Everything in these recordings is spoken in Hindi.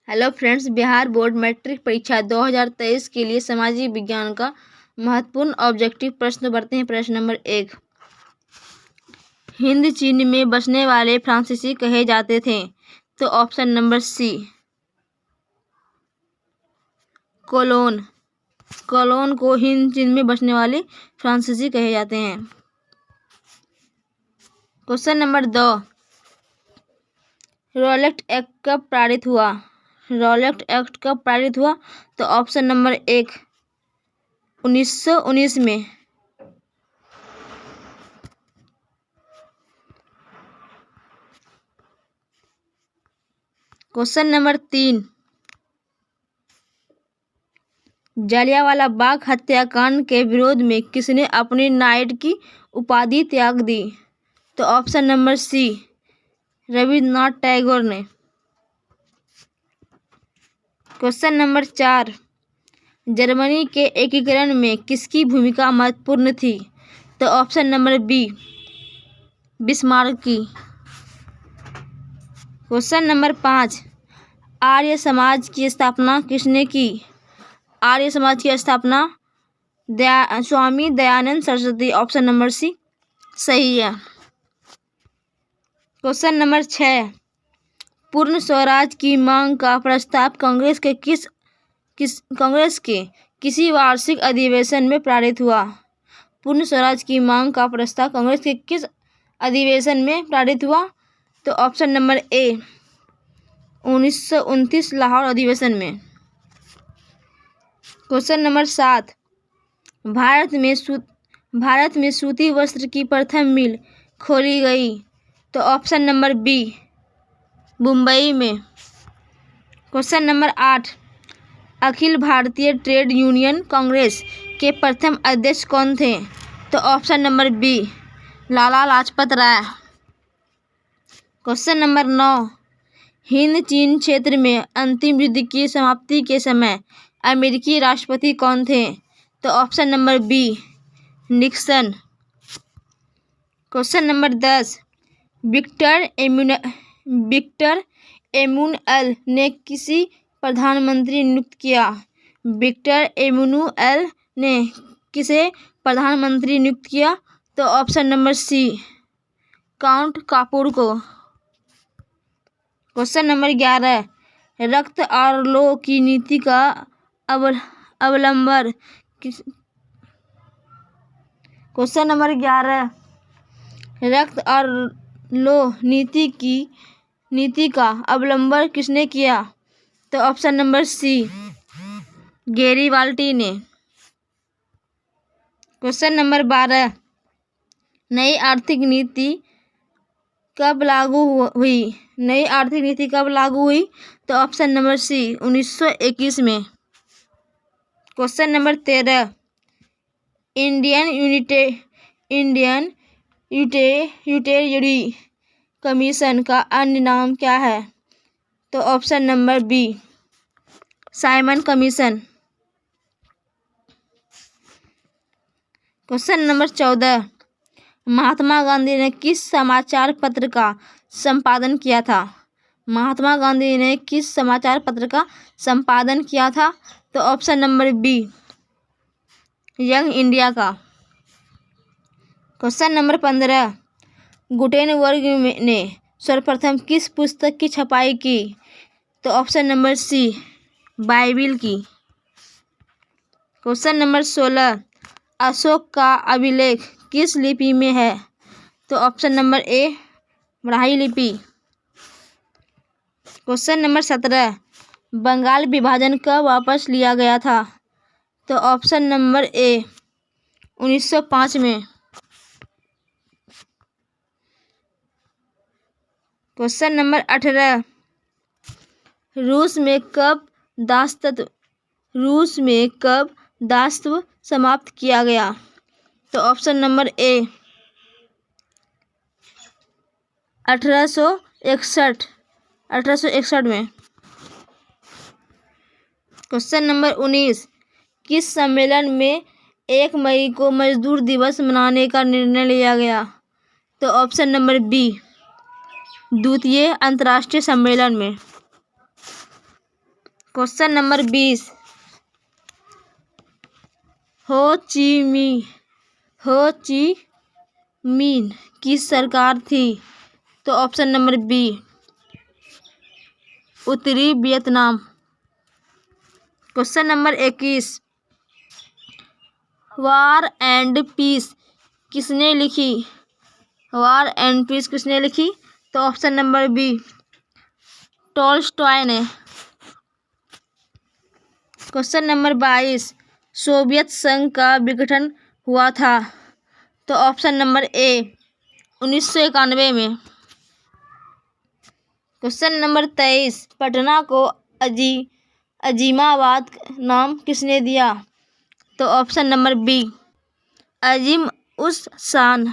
Hello friends, Bihar board matric परीक्षा 2023 के लिए सामाजिक विज्ञान का महत्वपूर्ण ऑब्जेक्टिव प्रश्न बढ़ते हैं। प्रश्न नंबर 1, हिंद चीन में बसने वाले फ्रांसीसी कहे जाते थे। तो ऑप्शन नंबर सी कोलोन। कोलोन को हिंद चीन में बसने वाले फ्रांसीसी कहे जाते हैं। क्वेश्चन नंबर 2, रॉलेट एक्ट कब पारित हुआ? रॉलेट एक्ट कब पारित हुआ? तो ऑप्शन नंबर 1 1919 में। क्वेश्चन नंबर 3, जलियांवाला बाग हत्याकांड के विरोध में किसने अपनी नाइट की उपाधि त्याग दी? तो option number C Rabindranath Tagore ने। क्वेश्चन नंबर 4, जर्मनी के एकीकरण में किसकी भूमिका महत्वपूर्ण थी? तो ऑप्शन नंबर बी बिस्मार्क की। क्वेश्चन नंबर 5, आर्य समाज की स्थापना किसने की? आर्य समाज की स्थापना Swami Dayanand Saraswati. Option number C सही है। क्वेश्चन नंबर 6, पूर्ण स्वराज की मांग का प्रस्ताव कांग्रेस के किसी वार्षिक अधिवेशन में पारित हुआ? पूर्ण स्वराज की मांग का प्रस्ताव कांग्रेस के किस अधिवेशन में पारित हुआ? तो ऑप्शन नंबर ए 1929 लाहौर अधिवेशन में। क्वेश्चन नंबर 7, भारत में सूती वस्त्र की प्रथम मिल खोली गई? तो ऑप्शन नंबर बी मुंबई में। Question number 8, Akhil Bharatiya trade union Congress के प्रथम अध्यक्ष कौन थे? तो option number B Lala Lajpat Rai. Question number 9, Hind चीन क्षेत्र में अंतिम युद्ध की समाप्ति के समय अमेरिकी राष्ट्रपति कौन थे? तो option number B Nixon. Question number 10, Victor Emmanuel ने किसी प्रधानमंत्री नियुक्त किया? विक्टर एमुनअल ने किसे प्रधानमंत्री नियुक्त किया? तो ऑप्शन नंबर सी काउंट कापूर को। क्वेश्चन नंबर 11, रक्त और लौह की नीति का अवलंबन किस? क्वेश्चन नंबर 11, रक्त और लौह नीति का अवलंबन किसने किया? तो ऑप्शन नंबर सी गैरिबाल्डी ने। क्वेश्चन नंबर 12, नई आर्थिक नीति कब लागू हुई? नई आर्थिक नीति कब लागू हुई? तो ऑप्शन नंबर सी 1921 में। Question number 13, Indian utility commission का अन्य नाम क्या है? तो option number B Simon Commission. Question number 14, Mahatma Gandhi ने किस समाचार पत्र का संपादन किया था? महात्मा गांधी ने किस समाचार पत्र का संपादन किया था? तो option number be young India का। क्वेश्चन नंबर 15, गुटेनबर्ग ने सर्वप्रथम किस पुस्तक की छपाई की? तो ऑप्शन नंबर सी बाइबिल की। क्वेश्चन नंबर 16, अशोक का अभिलेख किस लिपि में है? तो ऑप्शन नंबर ए ब्राह्मी लिपि। क्वेश्चन नंबर 17, बंगाल विभाजन कब वापस लिया गया था? तो ऑप्शन नंबर ए 1905 में। क्वेश्चन नंबर 18, रूस में कब दासत्व समाप्त किया गया? तो ऑप्शन नंबर ए 1861 में। क्वेश्चन नंबर 19, किस सम्मेलन में 1 मई को मजदूर दिवस मनाने का निर्णय लिया गया? तो ऑप्शन नंबर बी द्वितीय अंतर्राष्ट्रीय सम्मेलन में। क्वेश्चन नंबर 20, हो ची मिन की सरकार थी? तो ऑप्शन नंबर बी, उत्तरी Vietnam. Question number 21, War and Peace किसने लिखी? वार एंड पीस किसने लिखी? तो ऑप्शन नंबर बी, टॉल्स्टॉय ने। क्वेश्चन नंबर 22, सोवियत संघ का विघटन हुआ था? तो ऑप्शन नंबर ए, 1991 में। क्वेश्चन नंबर 23, पटना को अजीमाबाद नाम किसने दिया? तो ऑप्शन नंबर बी, अजीम उस शान।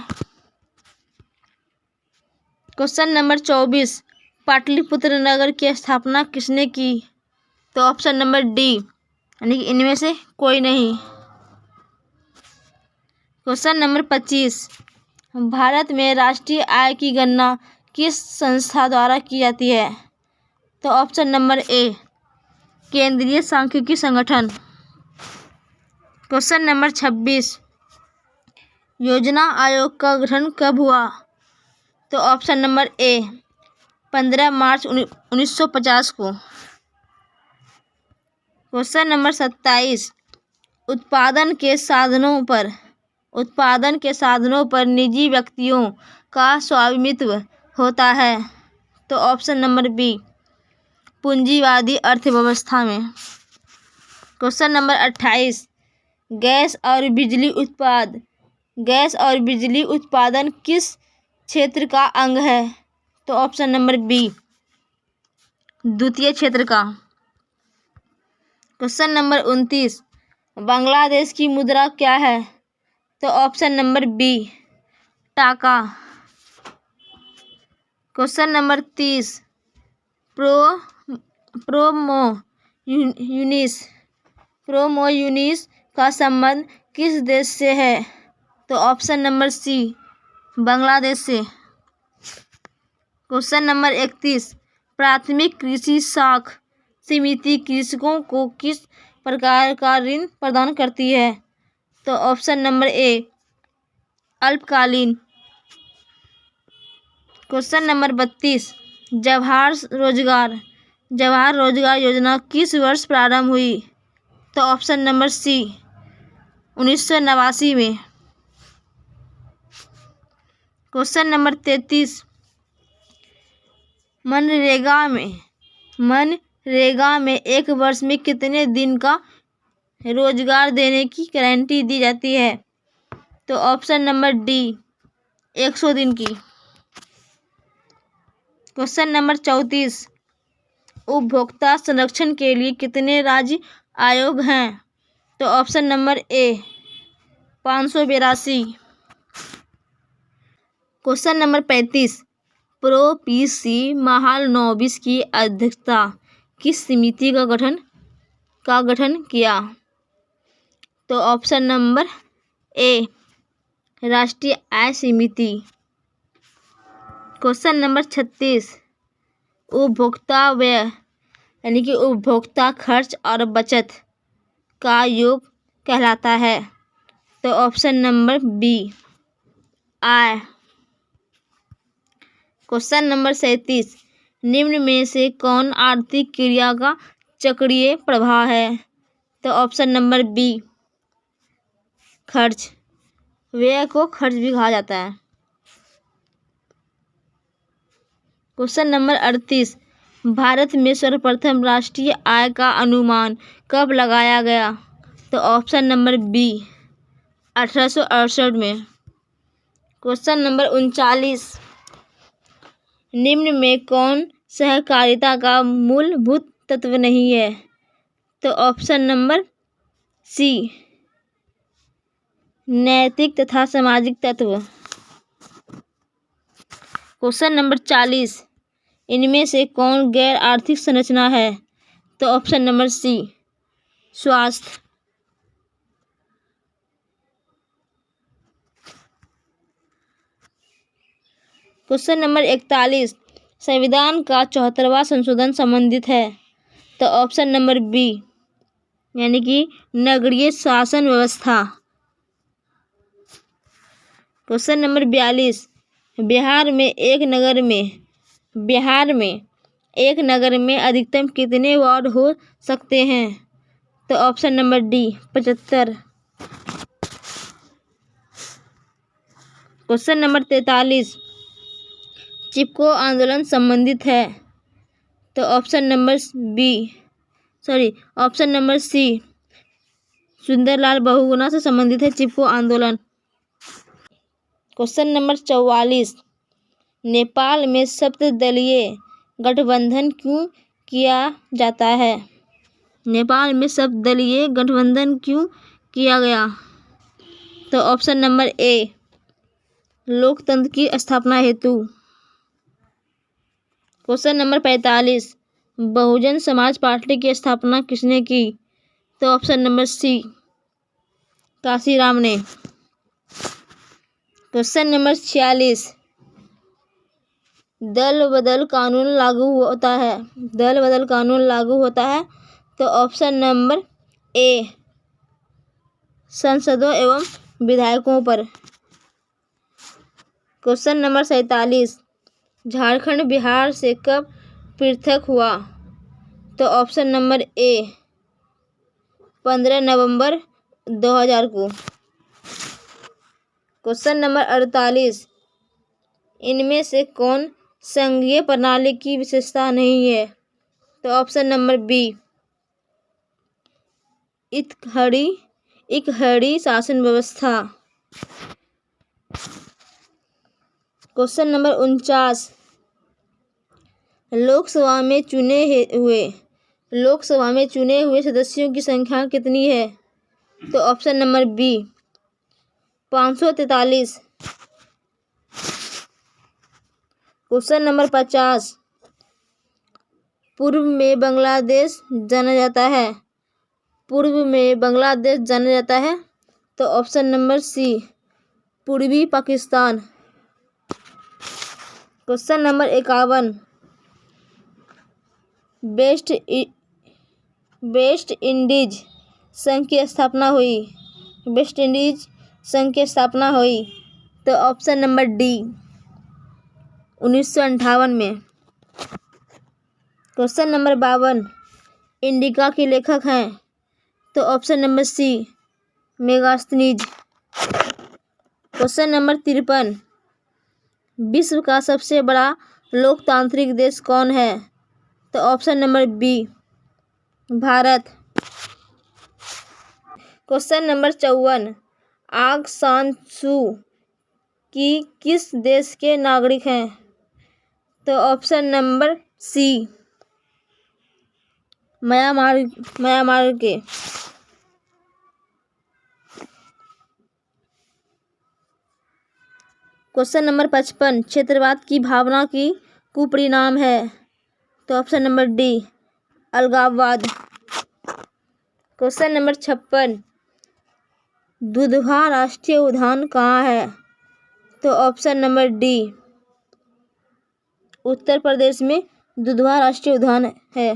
क्वेश्चन नंबर 24, पाटलिपुत्र नगर की स्थापना किसने की? तो ऑप्शन नंबर डी, यानी कि इनमें से कोई नहीं। क्वेश्चन नंबर 25, भारत में राष्ट्रीय आय की गणना किस संस्था द्वारा की जाती है? तो ऑप्शन नंबर ए, केंद्रीय सांख्यिकी संगठन। क्वेश्चन नंबर 26, योजना आयोग का गठन कब हुआ? तो ऑप्शन नंबर ए, 15 मार्च 1950 को। क्वेश्चन नंबर 27, उत्पादन के साधनों पर निजी व्यक्तियों का स्वामित्व होता है? तो ऑप्शन नंबर बी, पूंजीवादी अर्थव्यवस्था में। क्वेश्चन नंबर 28, गैस और बिजली उत्पादन किस क्षेत्र का अंग है? तो ऑप्शन नंबर बी, द्वितीय क्षेत्र का। क्वेश्चन नंबर 29, बांग्लादेश की मुद्रा क्या है? तो ऑप्शन नंबर बी, टाका। क्वेश्चन नंबर 30, प्रोमोयूनिस का संबंध किस देश से है? तो ऑप्शन नंबर सी, बांग्लादेश से। क्वेश्चन नंबर 31, प्राथमिक कृषि साख समिति कृषकों को किस प्रकार का ऋण प्रदान करती है? तो ऑप्शन नंबर ए, अल्पकालीन। क्वेश्चन नंबर 32, जवाहर रोजगार योजना किस वर्ष प्रारंभ हुई? तो ऑप्शन नंबर सी, 1989 में। क्वेश्चन नंबर 33, मनरेगा में एक वर्ष में कितने दिन का रोजगार देने की गारंटी दी जाती है? तो ऑप्शन नंबर डी, 100 दिन की। क्वेश्चन नंबर 34, उपभोक्ता संरक्षण के लिए कितने राज्य आयोग हैं? तो ऑप्शन नंबर ए, 582। Question number 35, pro PC Mahalanobis की अध्यक्षता किस समिति का गठन किया? तो ऑप्शन नंबर ए, राष्ट्रीय आय समिति। क्वेश्चन नंबर 36, उपभोक्ता व्यय यानी कि उपभोक्ता खर्च और बचत का योग कहलाता है? तो ऑप्शन नंबर बी, आय। क्वेश्चन नंबर 37, निम्न में से कौन आर्थिक क्रिया का चक्रीय प्रभाव है? तो ऑप्शन नंबर बी, खर्च। व्यय को खर्च भी कहा जाता है। क्वेश्चन नंबर 38, भारत में सर्वप्रथम राष्ट्रीय आय का अनुमान कब लगाया गया? तो ऑप्शन नंबर बी, 1868 में। क्वेश्चन नंबर 39, निम्न में कौन सहकारिता का मूलभूत तत्व नहीं है? तो ऑप्शन नंबर सी, नैतिक तथा सामाजिक तत्व। क्वेश्चन नंबर 40, इनमें से कौन गैर आर्थिक संरचना है? तो ऑप्शन नंबर सी, स्वास्थ्य। क्वेश्चन नंबर 41, संविधान का 74वां संशोधन संबंधित है? तो तो ऑप्शन नंबर बी यानी कि नगरीय शासन व्यवस्था। क्वेश्चन नंबर 42, बिहार में एक नगर में अधिकतम कितने वार्ड हो सकते हैं? तो option number D 75। Question number 43, Chipko आंदोलन संबंधित है? तो option number C Sunderlal Bahuguna से संबंधित है चिपको आंदोलन। क्वेश्चन नंबर 44, नेपाल में सप्तदलीय गठबंधन क्यों किया जाता है? नेपाल में सप्तदलीय गठबंधन क्यों किया गया? तो ऑप्शन नंबर ए लोकतंत्र की स्थापना हेतु। Question number 45, Bahujan Samaj party की स्थापना किसने की? तो ऑप्शन नंबर सी काशीराम ने। क्वेश्चन नंबर 46, दल बदल कानून लागू होता है? तो ऑप्शन नंबर ए सांसदों एवं विधायकों पर। क्वेश्चन नंबर 47, झारखंड बिहार से कब पृथक हुआ? तो ऑप्शन नंबर ए 15 नवंबर 2000 को। क्वेश्चन नंबर 48, इनमें से कौन संघीय प्रणाली की विशेषता नहीं है? तो ऑप्शन नंबर बी इकहरी शासन व्यवस्था। क्वेश्चन नंबर 49, लोकसभा में चुने हुए सदस्यों की संख्या कितनी है? तो option number B 543। Question number 50, पूर्व में बांग्लादेश जाना जाता है? तो ऑप्शन नंबर सी पूर्वी Pakistan. Question number 51, West Indies संघ की स्थापना हुई? तो ऑप्शन नंबर डी 1958 में। क्वेश्चन नंबर 52, इंडिका के लेखक हैं? तो option number C Megasthenes. Question number 53, विश्व का सबसे बड़ा लोकतांत्रिक देश कौन है? तो option number B Bharat. Question number 54, Aung सान सू की किस देश के नागरिक हैं? तो ऑप्शन नंबर सी म्यांमार के। क्वेश्चन नंबर 55, क्षेत्रवाद की भावना की कुपरिणाम है? तो ऑप्शन नंबर डी अलगाववाद। क्वेश्चन नंबर 56, दुधवा राष्ट्रीय उद्यान कहाँ है? तो option number D Uttar Pradesh में दुधवा राष्ट्रीय उद्यान है।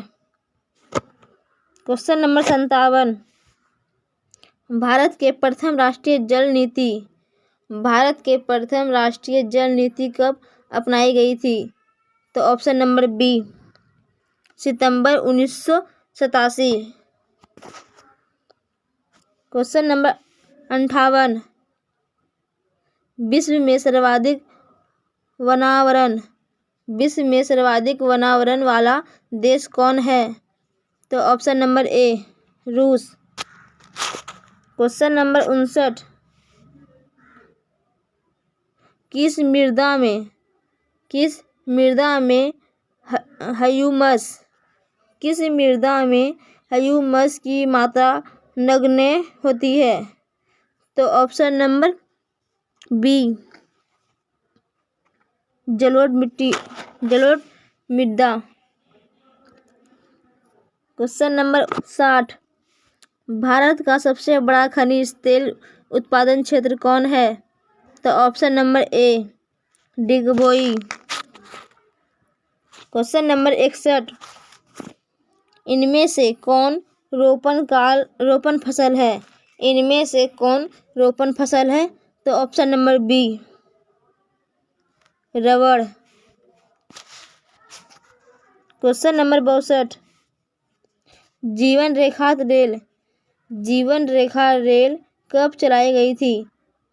क्वेश्चन नंबर 57, भारत के प्रथम राष्ट्रीय जल नीति कब अपनाई गई थी? तो ऑप्शन नंबर बी सितंबर 1987। क्वेश्चन नंबर 58, विश्व में सर्वाधिक वनावरण वाला देश कौन है? तो ऑप्शन नंबर ए रूस। क्वेश्चन नंबर 59, किस मृदा में ह्यूमस की मात्रा नगण्य होती है? तो ऑप्शन नंबर बी जलोढ़ मृदा। क्वेश्चन नंबर 60, भारत का सबसे बड़ा खनिज तेल उत्पादन क्षेत्र कौन है? तो ऑप्शन नंबर ए डिगबोई। क्वेश्चन नंबर 61, इनमें से कौन रोपण फसल है? इनमें से कौन रोपण फसल है? तो ऑप्शन नंबर बी, रबड़। क्वेश्चन नंबर 62, जीवन रेखा रेल कब चलाई गई थी?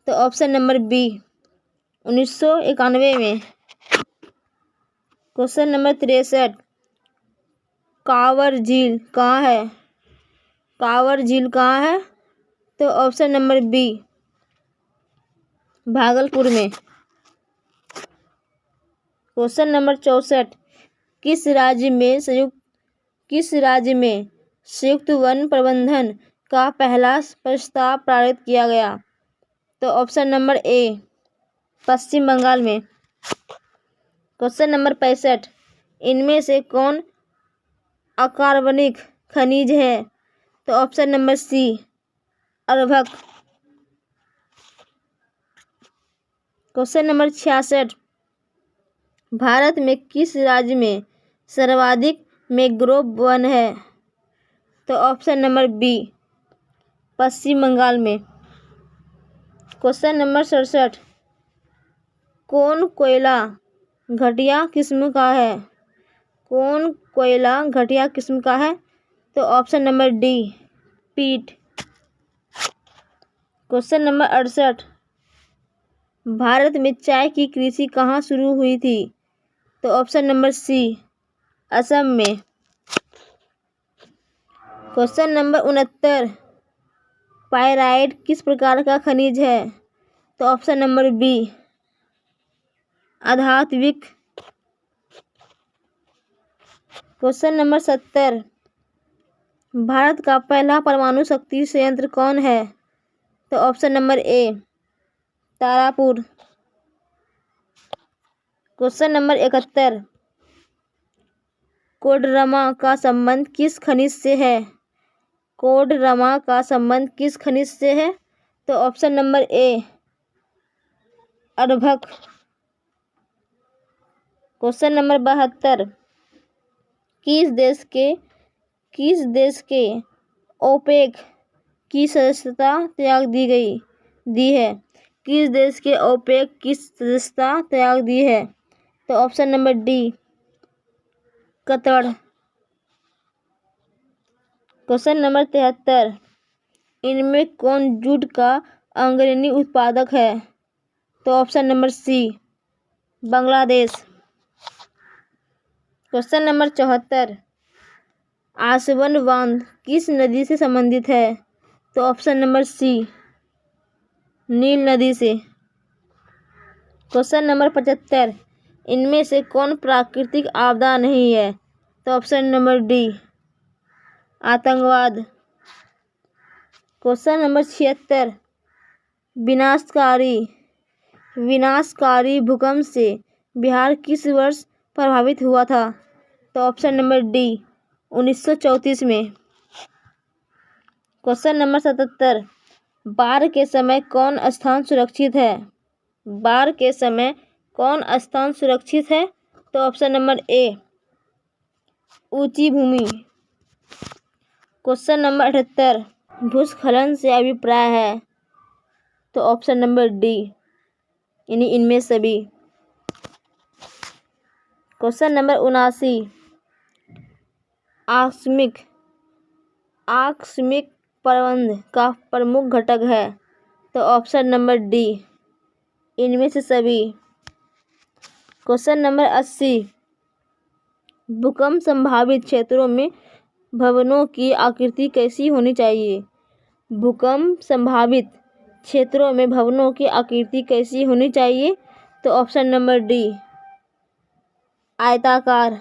तो ऑप्शन नंबर बी, 1991 में। क्वेश्चन नंबर 63, कांवर झील कहाँ है? कांवर झील कहाँ है? तो ऑप्शन नंबर बी, भागलपुर में। क्वेश्चन नंबर 64, किस राज्य में संयुक्त वन प्रबंधन का पहला प्रस्ताव पारित किया गया? तो ऑप्शन नंबर ए, पश्चिम बंगाल में। क्वेश्चन नंबर 65, इनमें से कौन अकार्बनिक खनिज है? तो ऑप्शन नंबर सी, अर्भक। क्वेश्चन नंबर 66, भारत में किस राज्य में सर्वाधिक मैंग्रोव वन है? तो ऑप्शन नंबर बी, पश्चिम बंगाल में। क्वेश्चन नंबर 67, कौन कोयला घटिया किस्म का है? कौन कोयला घटिया किस्म का है? तो ऑप्शन नंबर डी, पीट। क्वेश्चन नंबर 68, भारत में चाय की कृषि कहाँ शुरू हुई थी? तो ऑप्शन नंबर सी, असम में। क्वेश्चन नंबर 69, पाइराइट किस प्रकार का खनिज है? तो ऑप्शन नंबर बी, अधात्विक। क्वेश्चन नंबर 70, भारत का पहला परमाणु शक्ति संयंत्र कौन है? तो option number A, Tarapur. Question number 71, Koderma का संबंध किस खनिज से है? कोडरमा का संबंध किस खनिज से है? तो ऑप्शन नंबर ए, अर्भक। क्वेश्चन नंबर 72, किस देश के ओपेक की सदस्यता त्याग दी है? किस देश के ओपेक की सदस्यता त्याग दी है? तो option number D, Qatar. Question number 73, इनमें कौन जूट का अग्रणी उत्पादक है? तो option number C, Bangladesh. Question number 74, आसवन बांध किस नदी से संबंधित है? तो ऑप्शन नंबर सी, नील नदी से। क्वेश्चन नंबर 75, इनमें से कौन प्राकृतिक आपदा नहीं है? तो ऑप्शन नंबर डी, आतंकवाद। क्वेश्चन नंबर 76, विनाशकारी भूकंप से बिहार किस वर्ष प्रभावित हुआ था? तो ऑप्शन नंबर डी, 1934 में। क्वेश्चन नंबर 77, बाढ़ के समय कौन स्थान सुरक्षित है? बाढ़ के समय कौन स्थान सुरक्षित है? तो ऑप्शन नंबर ए, ऊंची भूमि। क्वेश्चन नंबर 78, भूस्खलन से अभिप्राय है? तो ऑप्शन नंबर डी, यानी इनमें सभी। क्वेश्चन नंबर 79, आकस्मिक प्रबंध का प्रमुख घटक है? तो ऑप्शन नंबर डी, इनमें से सभी। क्वेश्चन नंबर 80, भूकंप संभावित क्षेत्रों में भवनों की आकृति कैसी होनी चाहिए? भूकंप संभावित क्षेत्रों में भवनों की आकृति कैसी होनी चाहिए? तो ऑप्शन नंबर डी, आयताकार।